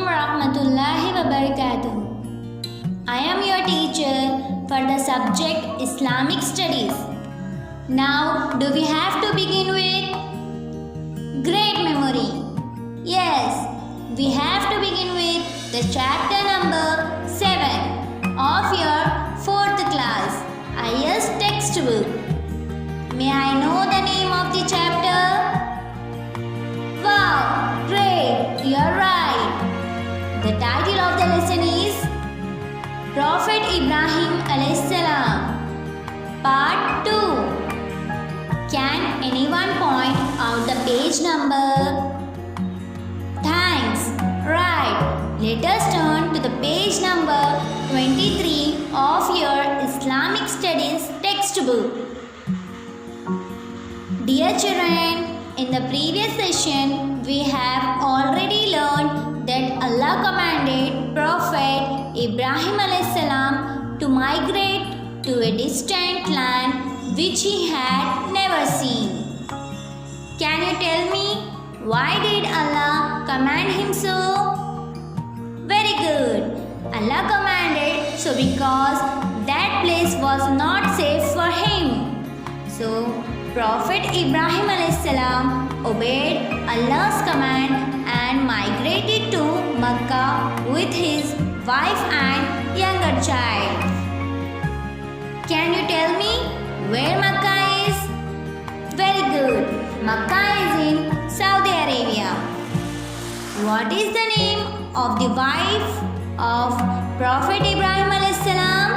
Assalamualaikum warahmatullahi wabarakatuh. I am your teacher for the subject Islamic Studies. Now, do we have to begin with great memory? Yes, we have to begin with the chapter number 7 of your 4th class IS textbook. May I know the name of the chapter? Wow, great, you are right. The title of the lesson is Prophet Ibrahim Salam, Part 2. Can anyone point out the page number? Thanks. Right. Let us turn to the page number 23 of your Islamic Studies textbook. Dear children, in the previous session, we have already learned that Allah commanded Prophet Ibrahim salam to migrate to a distant land which he had never seen. Can you tell me why did Allah command him so? Very good. Allah commanded so because that place was not safe for him. So, Prophet Ibrahim salam obeyed Allah's command and migrated to Makkah with his wife and younger child. Can you tell me where Makkah is? Very good. Makkah is in Saudi Arabia. What is the name of the wife of Prophet Ibrahim salam?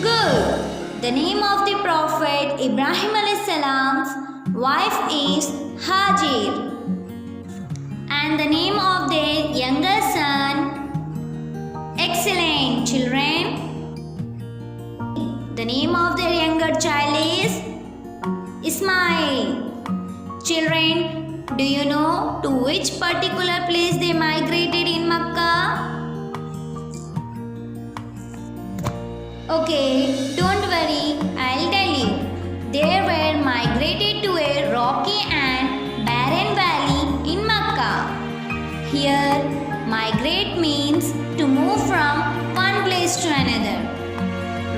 Good. The name of the Prophet Ibrahim salam's wife is Hajir. And the name of their younger son? Excellent, children. The name of their younger child is Ismail. Children, do you know to which particular place they migrated in Makkah? Okay, don't worry, I'll tell you. They were migrated to a rocky and barren valley in Makkah. Here, migrate means to move from one place to another.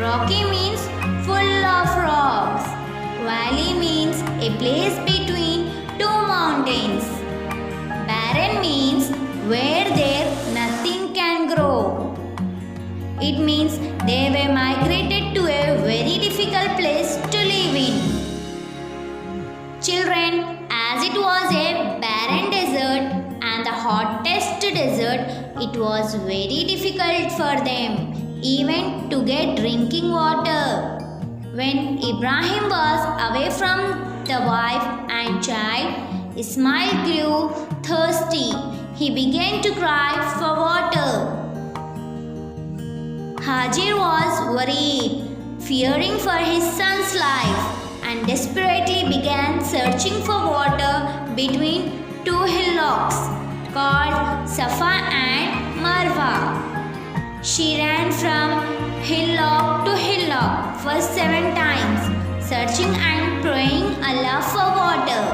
Rocky means full of rocks. Valley means a place between two mountains. Barren means where there nothing can grow. It means they were migrated to a very difficult place to live in. Children, as it was a barren desert and the hottest desert, it was very difficult for them even to get drinking water. When Ibrahim was away from the wife and child, Ismail grew thirsty. He began to cry for water. Hajir was worried, fearing for his son's life, and desperately began searching for water between two hillocks called Safa and Marwa. She ran from hillock to hillock for 7 times, searching and praying Allah for water.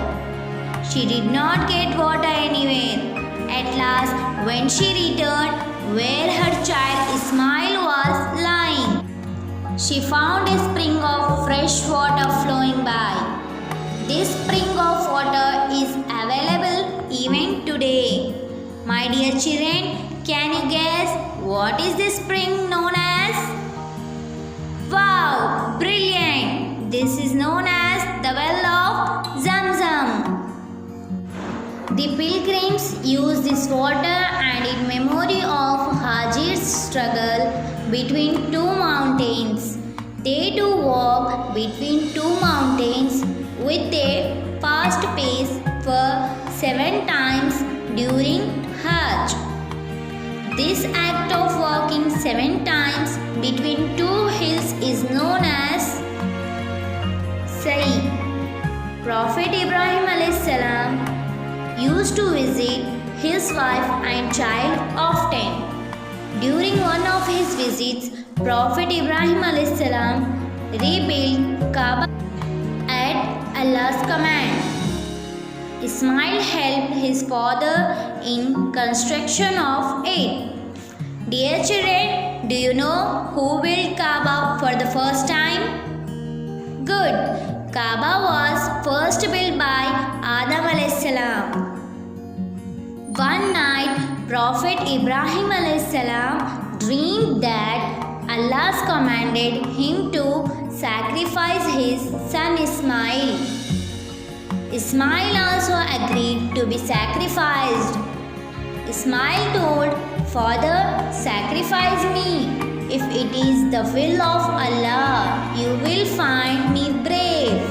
She did not get water anywhere. At last, when she returned where her child Ismail was lying, she found a spring of fresh water flowing by. This spring of water is available even today. My dear children, can you guess what is this spring known as? Wow, brilliant! This is known as the well of Zamzam. The pilgrims use this water and in memory of Hajir's struggle between two mountains. They do walk between two mountains with a fast pace for 7 times during Hajj. This act of walking 7 times between two hills is known as Sa'i. Prophet Ibrahim salam used to visit his wife and child often. During one of his visits, Prophet Ibrahim salam rebuilt Kaaba at Allah's command. Ismail helped his father in construction of it. Dear children, do you know who built Kaaba for the first time? Good. Kaaba was first built by Adam alayhi salam. One night, Prophet Ibrahim alayhi salam dreamed that Allah commanded him to sacrifice his son Ismail. Ismail also agreed to be sacrificed. Ismail told, "Father, sacrifice me. If it is the will of Allah, you will find me brave."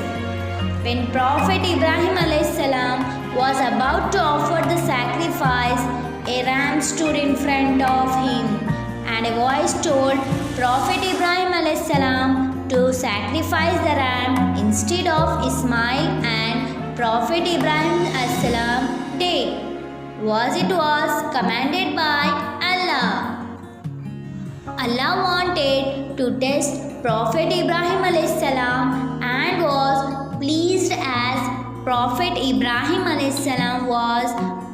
When Prophet Ibrahim salam was about to offer the sacrifice, a ram stood in front of him, and a voice told Prophet Ibrahim salam to sacrifice the ram instead of Ismail, and Prophet Ibrahim salam did. It was commanded by Allah. Allah wanted to test Prophet Ibrahim salam and was pleased as Prophet Ibrahim salam was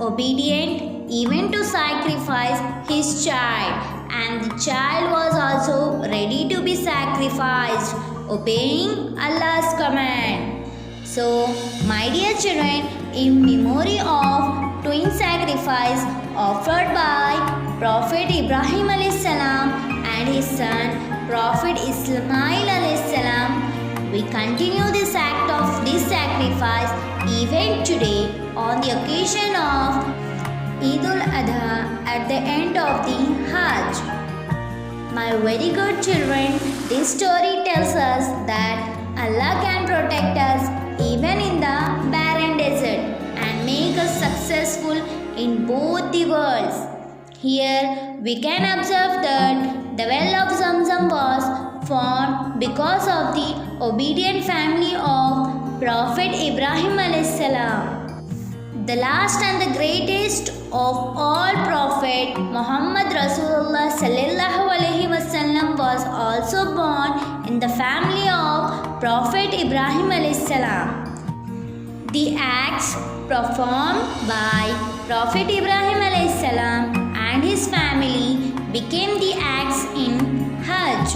obedient even to sacrifice his child, and the child was also ready to be sacrificed, obeying Allah's command. So, my dear children, in memory of twin sacrifice offered by Prophet Ibrahim salam and his son Prophet Ismail salam, we continue this act of this sacrifice even today on the occasion of Eid al-Adha at the end of the Hajj. My very good children, this story tells us that Allah can protect us even in the barren desert and make us successful in both the worlds. Here we can observe that the well of Zamzam was formed because of the obedient family of Prophet Ibrahim salam. The last and the greatest of all Prophet Muhammad Rasulullah sallallahu alaihi wasallam was also born in the family of Prophet Ibrahim salam. The acts performed by Prophet Ibrahim salam and his family became the acts in Hajj.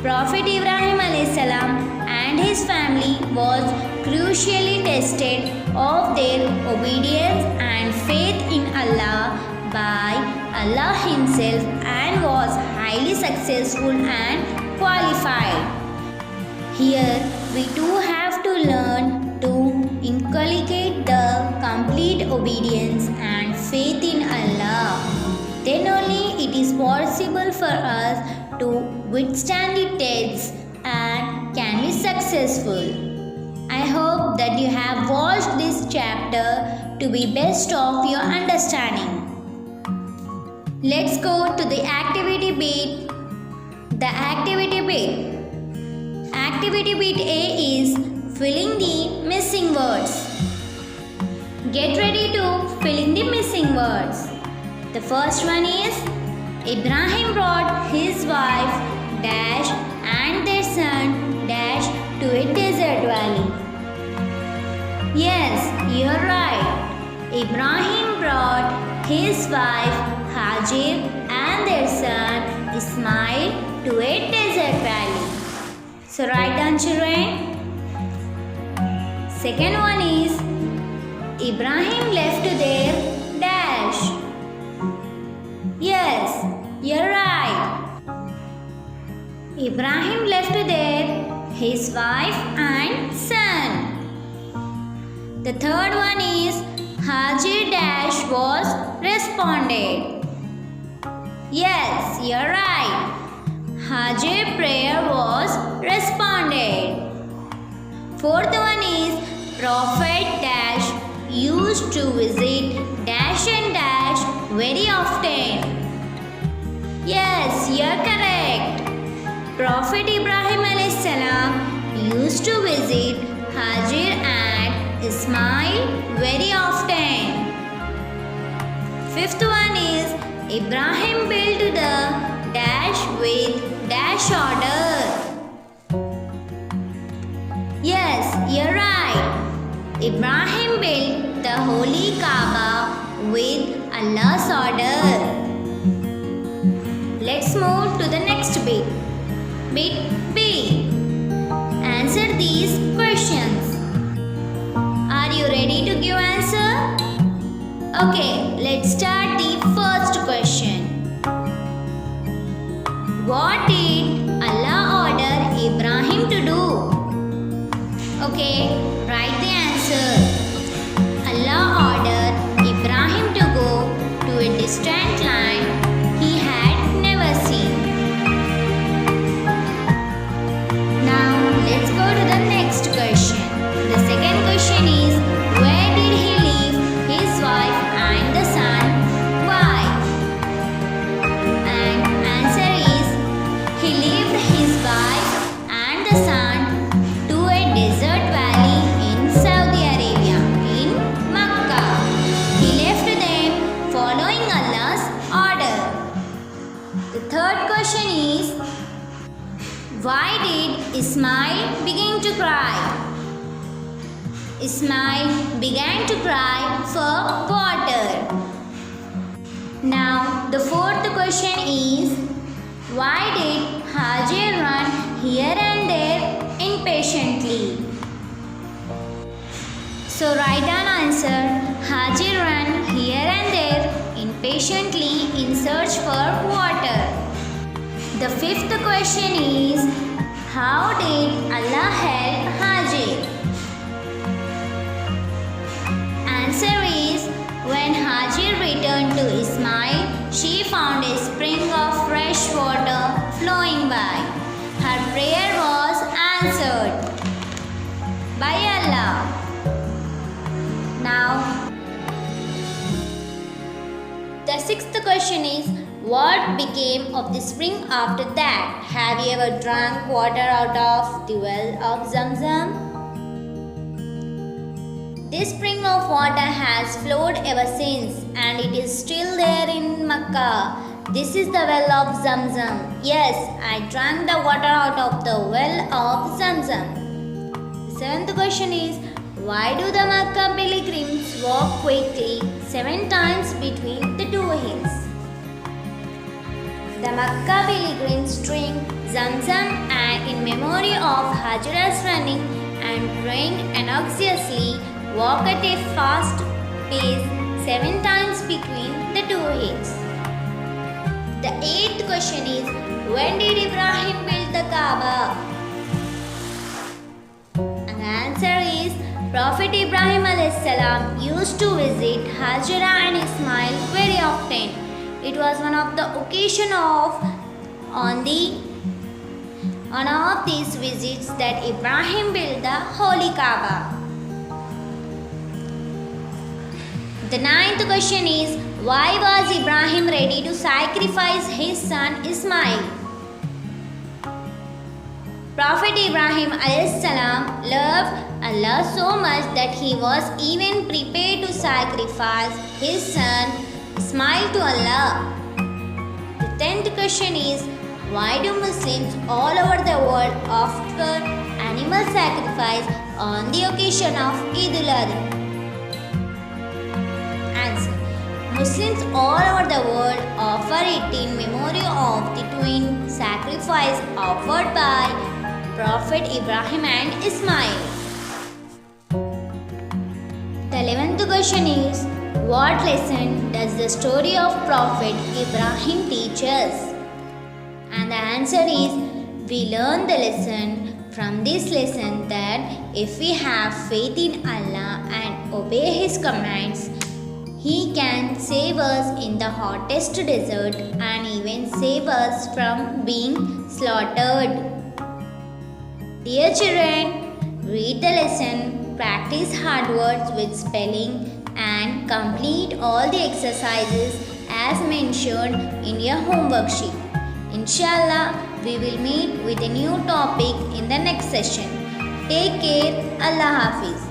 Prophet Ibrahim salam and his family was crucially tested of their obedience and faith in Allah by Allah himself and was highly successful and qualified. Here we too have to learn to inculcate the complete obedience and faith in Allah. Then only it is possible for us to withstand the tests and can be successful. I hope that you have watched this chapter to be best of your understanding. Let's go to the activity bit. The activity bit. Activity bit A is filling the missing words. Get ready to fill in the missing words. The first one is Ibrahim brought his wife dash and their son dash to a desert valley. Yes, you're right. Ibrahim brought his wife Hajar and their son Ismail to a desert valley. So write down, children. Second one is Ibrahim left their dash. Yes, you're right. Ibrahim left there his wife and son. The third one is Hajar dash was responded. Yes, you're right. Hajar prayer was responded. Fourth one is Prophet dash used to visit dash and dash very often. Yes, you're correct. Prophet Ibrahim salam used to visit Hajar and Ismail very often. Fifth one is Ibrahim built the dash with dash order. Yes, you're right. Ibrahim built the holy Kaaba with Allah's order? Let's move to the next bit. Bit B. Answer these questions. Are you ready to give answer? Okay, let's start the first question. What did Allah order Ibrahim to do? Okay, write the answer. Allah ordered Ibrahim to go to a distant land he had never seen. Now let's go to the next question. The second question is, where did he leave his wife and the son? Why? And answer is, he left his wife and the son to a desert valley in Saudi Arabia, in Makkah. He left them following Allah's order. The third question is, why did Ismail begin to cry? Ismail began to cry for water. Now the fourth question is, why did Hajar run here and there impatiently? So write down answer. Hajar ran here and there impatiently in search for water. The fifth question is, how did Allah help Hajar? Answer is, when Hajar returned to Ismail, she found a spring of fresh water flowing by. Her prayer was answered by Allah. Now, the sixth question is, what became of the spring after that? Have you ever drank water out of the well of Zamzam? This spring of water has flowed ever since, and it is still there in Makkah. This is the well of Zamzam. Yes, I drank the water out of the well of Zamzam. The seventh question is, why do the Makkah pilgrims walk quickly 7 times between the 2 hills? The Makkah pilgrims drink Zamzam and in memory of Hajar's running and praying anxiously walk at a fast pace 7 times between the 2 hills. The 8th question is, when did Ibrahim build the Kaaba? And the answer is, Prophet Ibrahim a.s. used to visit Hajara and Ismail very often. It was one of the occasions on of these visits that Ibrahim built the holy Kaaba. The 9th question is, why was Ibrahim ready to sacrifice his son Ismail? Prophet Ibrahim a.s. loved Allah so much that he was even prepared to sacrifice his son Ismail to Allah. The 10th question is, why do Muslims all over the world offer animal sacrifice on the occasion of Eid al-Adha? Answer. Muslims all over the world offer it in memory of the twin sacrifice offered by Prophet Ibrahim and Ismail. The 11th question is, what lesson does the story of Prophet Ibrahim teach us? And the answer is, we learn the lesson from this lesson that if we have faith in Allah and obey His commands, He can save us in the hottest desert and even save us from being slaughtered. Dear children, read the lesson, practice hard words with spelling, and complete all the exercises as mentioned in your homework sheet. Inshallah, we will meet with a new topic in the next session. Take care. Allah Hafiz.